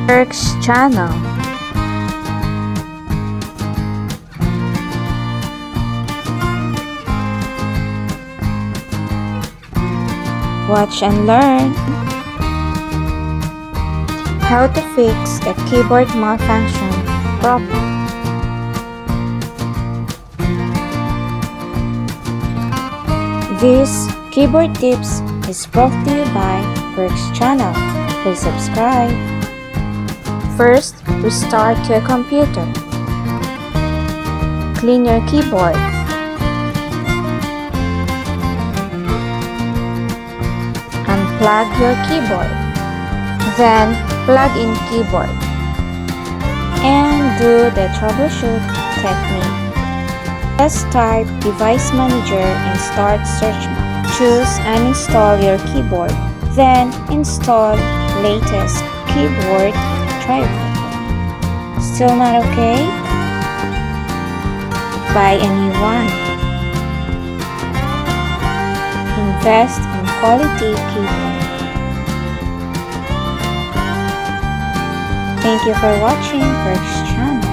Perx channel. Watch and learn how to fix a keyboard malfunction problem. This keyboard tips is brought to you by Perx channel. Please subscribe. First, restart your computer. Clean your keyboard. Unplug your keyboard. Then, plug in keyboard. And do the troubleshoot technique. Just type Device Manager and start search bar. Choose Uninstall your keyboard. Then, install latest keyboard driver. Still not okay? Buy a new one. Invest in quality keyboard. Thank you for watching Perx channel.